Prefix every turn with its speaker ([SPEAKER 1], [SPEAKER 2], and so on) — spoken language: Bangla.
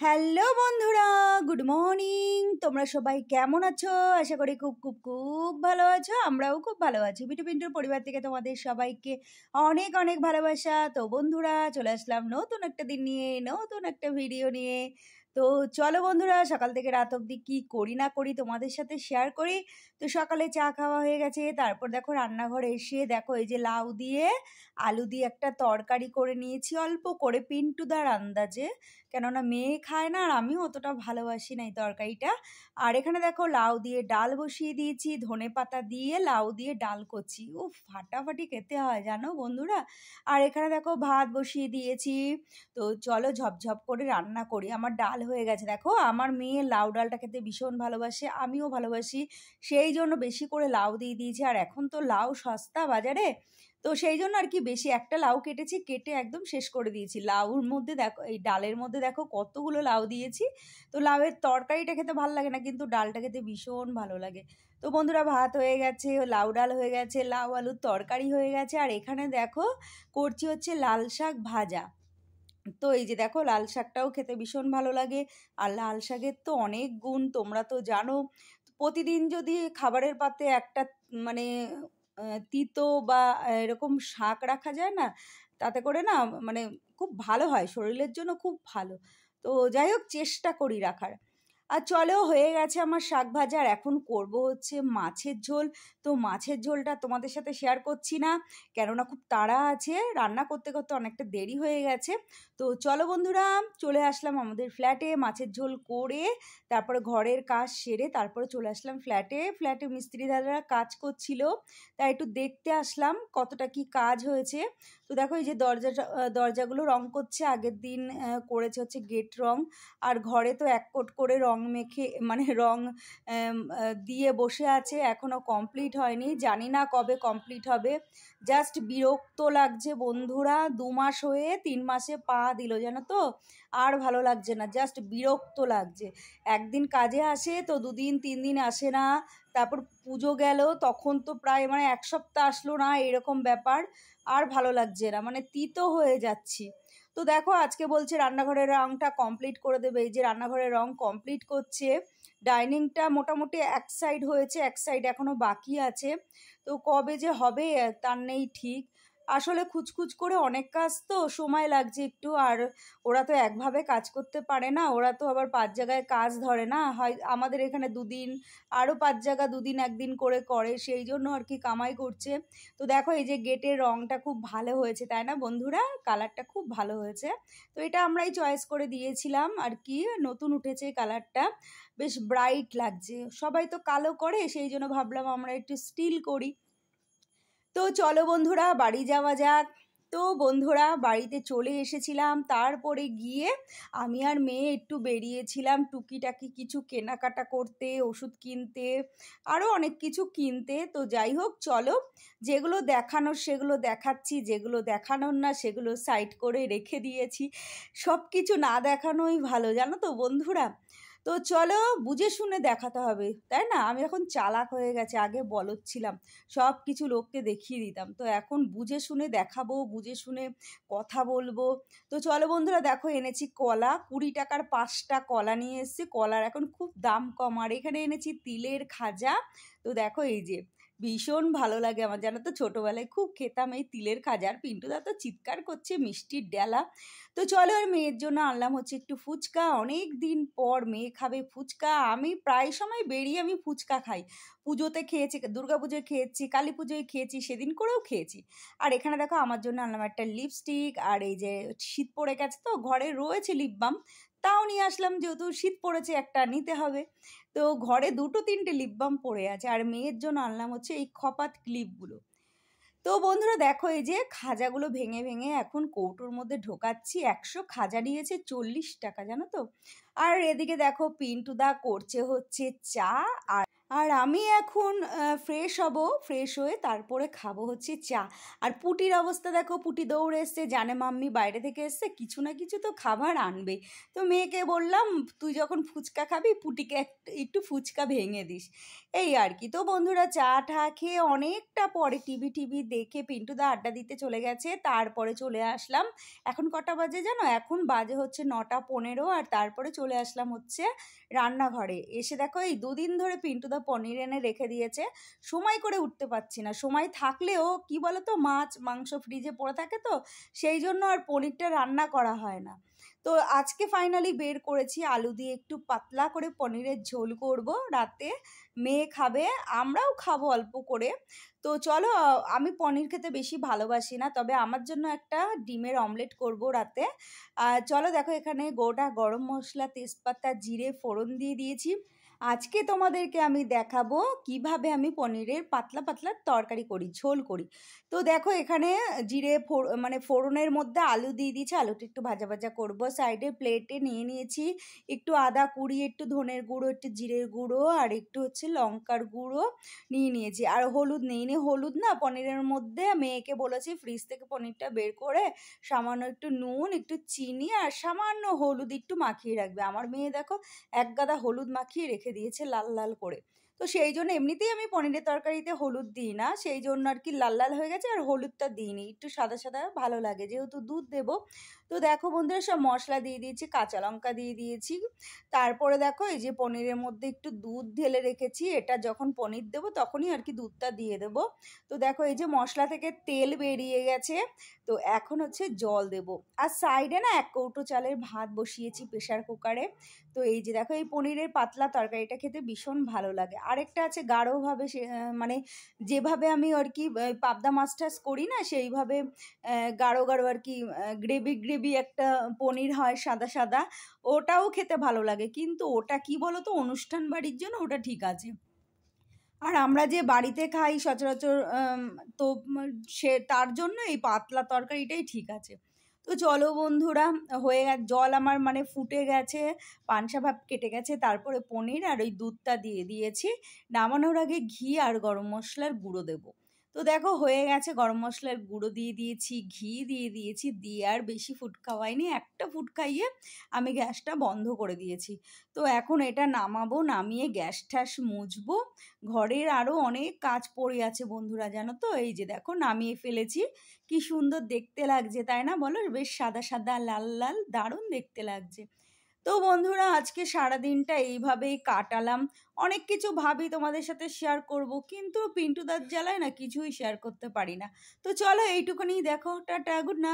[SPEAKER 1] হ্যালো বন্ধুরা, গুড মর্নিং। তোমরা সবাই কেমন আছো? আশা করি খুব খুব খুব ভালো আছো। আমরাও খুব ভালো আছি। বিটু পিন্টুর পরিবার থেকে তোমাদের সবাইকে অনেক অনেক ভালোবাসা। তো বন্ধুরা, চলে আসলাম নতুন একটা দিন নিয়ে, নতুন একটা ভিডিও নিয়ে। তো চলো বন্ধুরা, সকাল থেকে রাত অবধি কী করি না করি তোমাদের সাথে শেয়ার করি। তো সকালে চা খাওয়া হয়ে গেছে, তারপর দেখো রান্নাঘরে এসে দেখো এই যে লাউ দিয়ে আলু দিয়ে একটা তরকারি করে নিয়েছি, অল্প করে পিন্টুদার আন্দাজে, কেননা মেয়ে খায় না আর আমিও অতটা ভালোবাসি না এই তরকারিটা। আর এখানে দেখো লাউ দিয়ে ডাল বসিয়ে দিয়েছি, ধনেপাতা দিয়ে লাউ দিয়ে ডাল করছি। উফ, ফাটাফাটি খেতে হয় জানো বন্ধুরা। আর এখানে দেখো ভাত বসিয়ে দিয়েছি। তো চলো ঝপঝপ করে রান্না করি। আমার ডাল হয়ে গেছে। দেখো আমার মেয়ে লাউ ডালটা খেতে ভীষণ ভালোবাসে, আমিও ভালোবাসি, সেই জন্য বেশি করে লাউ দিয়ে দিয়েছি। আর এখন তো লাউ সস্তা বাজারে, তো সেই জন্য আর কি বেশি একটা লাউ কেটেছি, কেটে একদম শেষ করে দিয়েছি। লাউর মধ্যে দেখো, এই ডালের মধ্যে দেখো কতগুলো লাউ দিয়েছি। তো লাউয়ের তরকারিটা খেতে ভালো লাগে না, কিন্তু ডালটা খেতে ভীষণ ভালো লাগে। তো বন্ধুরা, ভাত হয়ে গেছে, লাউ ডাল হয়ে গেছে, লাউ আলুর তরকারি হয়ে গেছে। আর এখানে দেখো করছি হচ্ছে লাল শাক ভাজা। তো এই যে দেখো লাল শাকটাও খেতে ভীষণ ভালো লাগে। আর লাল শাকের তো অনেক গুণ, তোমরা তো জানো। প্রতিদিন যদি খাবারের পাতে একটা মানে তিতো বা এরকম শাক রাখা যায় না, তাতে করে না মানে খুব ভালো হয়, শরীরের জন্য খুব ভালো। তো যাই হোক, চেষ্টা করি রাখার। আর চলো, হয়ে গেছে আমার শাক ভাজা। আর এখন করব হচ্ছে মাছের ঝোল। তো মাছের ঝোলটা তোমাদের সাথে শেয়ার করছি না, কেননা খুব তাড়া আছে, রান্না করতে করতে অনেকটা দেরি হয়ে গেছে। তো চলো বন্ধুরা, চলে আসলাম আমাদের ফ্ল্যাটে, মাছের ঝোল করে তারপরে ঘরের কাজ সেরে তারপরে চলে আসলাম ফ্ল্যাটে। ফ্ল্যাটে মিস্ত্রি দাদারা কাজ করছিল, তাই একটু দেখতে আসলাম কতটা কি কাজ হয়েছে। তো দেখো এই যে দরজাগুলো রং করছে, আগের দিন করেছে হচ্ছে গেট রং। আর ঘরে তো এক কোট করে রং মেখে মানে রং দিয়ে বসে আছে, এখনো কমপ্লিট হয়নি, জানি না কবে কমপ্লিট হবে। জাস্ট বিরক্ত লাগছে বন্ধুরা, 2 মাস হয়ে 3 মাসে পা দিল জানো তো। আর ভালো লাগছে না, জাস্ট বিরক্ত লাগছে। একদিন কাজে আসে তো 2 দিন 3 দিন আসে না। তারপর পুজো গেল, তখন তো প্রায় মানে 1 সপ্তাহ আসলো না, এরকম ব্যাপার। আর ভালো লাগছে না, মানে তিতো হয়ে যাচ্ছি। তো দেখো আজকে বলছে রান্নাঘরের রংটা কমপ্লিট করে দেবে। এই যে রান্নাঘরের রং কমপ্লিট করছে। ডাইনিংটা মোটামুটি এক সাইড হয়েছে, এক সাইড এখনো বাকি আছে। তো কবে যে হবে তার নেই ঠিক। আসলে খুচখুচ করে অনেক কাজ, তো সময় লাগছে একটু। আর ওরা তো একভাবে কাজ করতে পারে না, ওরা তো আবার 5 জায়গায় কাজ ধরে না হয়। আমাদের এখানে 2 দিন, আরও 5 জায়গা 2 দিন 1 দিন করে করে, সেই জন্য আর কি কামাই করছে। তো দেখো এই যে গেটের রংটা খুব ভালো হয়েছে, তাই না বন্ধুরা? কালারটা খুব ভালো হয়েছে। তো এটা আমরাই চয়েস করে দিয়েছিলাম আর কি, নতুন উঠেছে কালারটা, বেশ ব্রাইট লাগছে। সবাই তো কালো করে, সেই জন্য ভাবলাম আমরা একটু স্টিল করি। তো চলো বন্ধুরা, বাড়ি যাওয়া যাক। তো বন্ধুরা, বাড়িতে চলে এসেছিলাম, তারপরে গিয়ে আমি আর মেয়ে একটু বেরিয়েছিলাম টুকিটাকি কিছু কেনাকাটা করতে, ওষুধ কিনতে, আরও অনেক কিছু কিনতে। তো যাই হোক, চলো, যেগুলো দেখানোর সেগুলো দেখাচ্ছি, যেগুলো দেখানোর না সেগুলো সাইড করে রেখে দিয়েছি। সব কিছু না দেখানোই ভালো জানো তো বন্ধুরা। তো চলো, বুঝে শুনে দেখাতে হবে, তাই না? আমি এখন চালাক হয়ে গেছে, আগে বলদ ছিলাম, সব কিছু লোককে দেখিয়ে দিতাম। তো এখন বুঝে শুনে দেখাবো, বুঝে শুনে কথা বলবো। তো চলো বন্ধুরা, দেখো এনেছি কলা, 20 টাকার 5টা কলা নিয়ে এসেছি। কলার এখন খুব দাম কম। আর এখানে এনেছি তিলের খাজা। তো দেখো এই যে, ভীষণ ভালো লাগে আমার, জানো তো, ছোটোবেলায় খুব খেতাম এই তিলের খাজা। আর পিন্টুদা তো চিৎকার করছে মিষ্টির ডেলা। তো চলো, আর মেয়ের জন্য আনলাম হচ্ছে একটু ফুচকা। অনেক দিন পর মেয়ে খাবে ফুচকা। আমি প্রায় সময় বেরিয়ে আমি ফুচকা খাই। পুজোতে খেয়েছি, দুর্গাপুজোয় খেয়েছি, কালী পুজোয় খেয়েছি, সেদিন করেও খেয়েছি। আর এখানে দেখো আমার জন্য আনলাম একটা লিপস্টিক। আর এই যে শীত পড়ে গেছে, তো ঘরে রয়েছে লিপ বাম, তাও নিয়ে আসলাম, যেহেতু শীত পড়েছে একটা নিতে হবে। তো ঘরে 2-3টে লিপ বাম পড়ে আছে। আর মেয়ের জন্য আনলাম হচ্ছে এই খপাত ক্লিপগুলো। তো বন্ধুরা দেখো, এই যে খাজাগুলো ভেঙে ভেঙে এখন কৌটোর মধ্যে ঢোকাচ্ছি। 100 খাজা নিয়েছে 40 টাকা, জানো তো। আর এদিকে দেখো পিন্টুদা করছে হচ্ছে চা। আর আর আমি এখন ফ্রেশ হব, ফ্রেশ হয়ে তারপরে খাবো হচ্ছে চা। আর পুটির অবস্থা দেখো, পুটি দৌড়ে এসছে, জানে মাম্মি বাইরে থেকে এসছে, কিছু না কিছু তো খাবার আনবে। তো মেয়েকে বললাম তুই যখন ফুচকা খাবি পুটিকে একটু ফুচকা ভেঙে দিস, এই আর কি। তো বন্ধুরা চা টা খেয়ে অনেকটা পরে টিভি টিভি দেখে পিন্টুদা আড্ডা দিতে চলে গেছে, তারপরে চলে আসলাম। এখন কটা বাজে জানো? এখন বাজে হচ্ছে 9:15। আর তারপরে চলে আসলাম হচ্ছে রান্নাঘরে। এসে দেখো এই দুদিন ধরে পিন্টুদা পনির এনে রেখে দিয়েছে, সময় করে উঠতে পারছি না। সময় থাকলেও কি বলতো, মাছ মাংস ফ্রিজে পড়ে থাকে, তো সেই জন্য আর পনিরটা রান্না করা হয় না। তো আজকে ফাইনালি বের করেছি, আলু দিয়ে একটু পাতলা করে পনিরের ঝোল করব রাতে। মেয়ে খাবে, আমরাও খাবো অল্প করে। তো চলো, আমি পনির খেতে বেশি ভালোবাসি না, তবে আমার জন্য একটা ডিমের অমলেট করব রাতে। আর চলো দেখো, এখানে গোটা গরম মশলা, তেজপাতা, জিরে ফোড়ন দিয়ে দিয়েছি। আজকে তোমাদেরকে আমি দেখাবো কিভাবে আমি পনিরের পাতলা পাতলা তরকারি করি, ঝোল করি। তো দেখো এখানে জিরে মানে ফোড়নের মধ্যে আলু দিয়ে দিয়েছি, আলুটা একটু ভাজা ভাজা করব। সাইডে প্লেটে নিয়ে নিয়েছি একটু আদা কুড়ি, একটু ধনের গুঁড়ো, একটু জিরের গুঁড়ো, আর একটু হচ্ছে লঙ্কার গুঁড়ো নিয়ে নিয়েছি। আর হলুদ নিইনি, হলুদ না পনিরের মধ্যে, মেয়েকে বলেছি ফ্রিজ থেকে পনিরটা বের করে সামান্য একটু নুন, একটু চিনি আর সামান্য হলুদ একটু মাখিয়ে রাখবে। আমার মেয়ে দেখো এক গাদা হলুদ মাখিয়ে রেখে দিয়েছে লাল লাল করে। তো সেই জন্য এমনিতেই আমি পনিরের তরকারিতে হলুদ দিই না, সেই জন্য আর কি লাল লাল হয়ে গেছে, আর হলুদটা দিইনি, একটু সাদা সাদা ভালো লাগে যেহেতু দুধ দেবো। তো দেখো বন্ধুরা, সব মশলা দিয়ে দিয়েছি, কাঁচা লঙ্কা দিয়ে দিয়েছি। তারপরে দেখো এই যে পনিরের মধ্যে একটু দুধ ঢেলে রেখেছি, এটা যখন পনির দেবো তখনই আর কি দুধটা দিয়ে দেবো। তো দেখো এই যে মশলা থেকে তেল বেরিয়ে গেছে, তো এখন হচ্ছে জল দেব। আর সাইডে না 1 কৌটো চালের ভাত বসিয়েছি প্রেশার কুকারে। তো এই যে দেখো, এই পনিরের পাতলা তরকারিটা খেতে ভীষণ ভালো লাগে। আরেকটা আছে গাঢ়ভাবে, মানে যেভাবে আমি আর কি পাবদা মাছ টাছ করি না, সেইভাবে গাঢ় গাঢ় আর কি গ্রেভি গ্রেভি একটা পনির হয় সাদা সাদা, ওটাও খেতে ভালো লাগে। কিন্তু ওটা কি বলো তো, অনুষ্ঠান বাড়ির জন্য ওটা ঠিক আছে। আর আমরা যে বাড়িতে খাই সচরাচর, তো সে তার জন্য এই পাতলা তরকারিটাই ঠিক আছে। তো চলো বন্ধুরা, হয়ে গেছে, জল আমার মানে ফুটে গেছে, পানসা ভাব কেটে গেছে, তারপরে পনির আর ওই দুধটা দিয়ে দিয়েছি। নামানোর আগে ঘি আর গরম মশলার গুঁড়ো দেবো। তো দেখো হয়ে গেছে, গরম মশলার গুঁড়ো দিয়ে দিয়েছি, ঘি দিয়ে দিয়েছি, দিয়ে আর বেশি ফুট খাওয়াইনি, একটা ফুট খাইয়ে আমি গ্যাসটা বন্ধ করে দিয়েছি। তো এখন এটা নামাবো, নামিয়ে গ্যাস ট্যাস মুছবো। ঘরের আরও অনেক কাজ পড়ে আছে বন্ধুরা, জানো তো। এই যে দেখো নামিয়ে ফেলেছি, কি সুন্দর দেখতে লাগছে তাই না বলো? বেশ সাদা সাদা লাল লাল, দারুণ দেখতে লাগছে। তো বন্ধুরা, আজকে সারাদিনটা এইভাবেই কাটালাম। অনেক কিছু ভাবি তোমাদের সাথে শেয়ার করব, কিন্তু পিন্টুদার জ্বালায় না কিছুই শেয়ার করতে পারি না। তো চলো এইটুকুনি দেখো, টাটা, গুড নাইট।